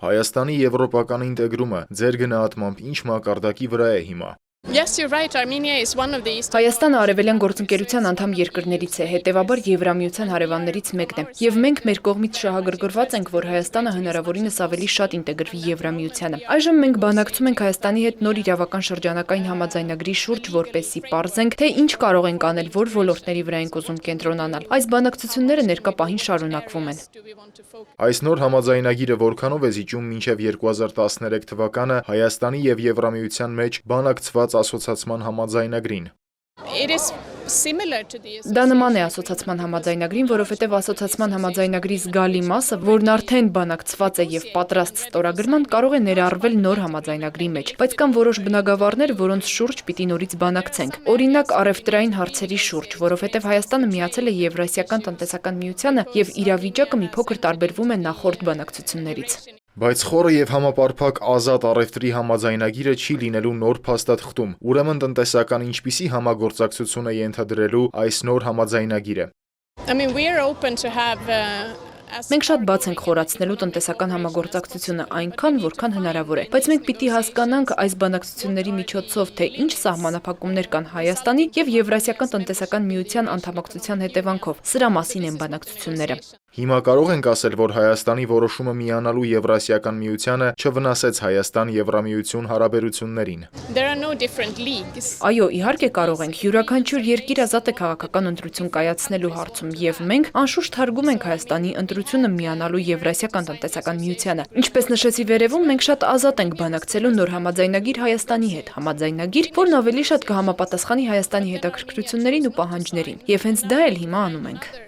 Հայաստանի եվրոպական ինտեգրումը ձեր գնահատմամբ ինչ մակարդակի վրա է հիմա։ Yes, you're right. Armenia is one of the Eastern Հայաստանը արևելյան գործընկերության անդամ երկրներից է, հետևաբար Եվրամիության հարևաններից մեկն է։ Եվ մենք մեր կողմից շահագրգռված ենք, որ Հայաստանը հնարավորինս ավելի շատ ինտեգրվի Եվրամիությանը։ Այժմ մենք բանակցում ենք Հայաստանի հետ նոր իրավական շրջանակային համաձայնագրի շուրջ, որպեսզի պարզենք, թե ինչ կարող ենք անել, որ ոլորտների վրա ենք ուզում կենտրոնանալ։ Այս բանակցությունները ներկա պահին շարունակվում են։ do we want to focus? Այս նոր համաձայնագիրը որքանով է զիջում մինչև 2013 թվականը Հայաստանի եւ Եվրամիության մեջ բանակցված ասոցացման համաձայնագրին։ It is similar to the Դա նման է ասոցացման համաձայնագրին, որովհետև ասոցացման համաձայնագրի զգալի մասը, որն արդեն բանակցված է եւ պատրաստ ստորագրման, կարող է ներառվել նոր համաձայնագրի մեջ, բայց կան որոշ բնագավառներ, որոնց շուրջ պիտի նորից բանակցենք։ Օրինակ, առևտրային հարցերի շուրջ, որովհետև Հայաստանը միացել է Եվրասիական տնտեսական միությանը եւ իրավիճակը մի փոքր տարբերվում է նախորդ բանակցություններից։ Բայց խորը եւ համապարփակ ազատ առևտրի համաձայնագիրը չի լինելու նոր փաստաթղթում, ուրեմն տնտեսական ինչպիսի համագործակցություն է ենթադրելու այս նոր համաձայնագիրը։ I mean, we are open to have as Մենք շատ բաց ենք խորացնելու տնտեսական համագործակցությունը այնքան, որքան հնարավոր է, բայց մենք պիտի հասկանանք այս բանակցությունների միջոցով, թե ինչ սահմանափակումներ կան Հայաստանի եւ Եվրասիական տնտեսական միության անդամակցության հետևանքով։ Սրա մասին են բանակցությունները։ Հիմա կարող ենք ասել, որ Հայաստանի որոշումը միանալու Եվրասիական միությանը չվնասեց Հայաստան-Եվրամիություն հարաբերություններին։ there are no different leagues. Այո, իհարկե կարող ենք։ Յուրաքանչյուր երկիր ազատ է քաղաքական ընտրություն կայացնելու հարցում եւ մենք անշուշտ հարգում ենք Հայաստանի ընտրությունը միանալու Եվրասիական տնտեսական միությանը։ Ինչպես նշեցի վերևում, մենք շատ ազատ ենք բանակցելու նոր համաձայնագիր Հայաստանի հետ, համաձայնագիր, որն ավելի շատ կհամապատասխանի Հայաստանի հետաքրքրություններին ու պահանջներին։ Եվ հենց դա էլ հիմա անում ենք։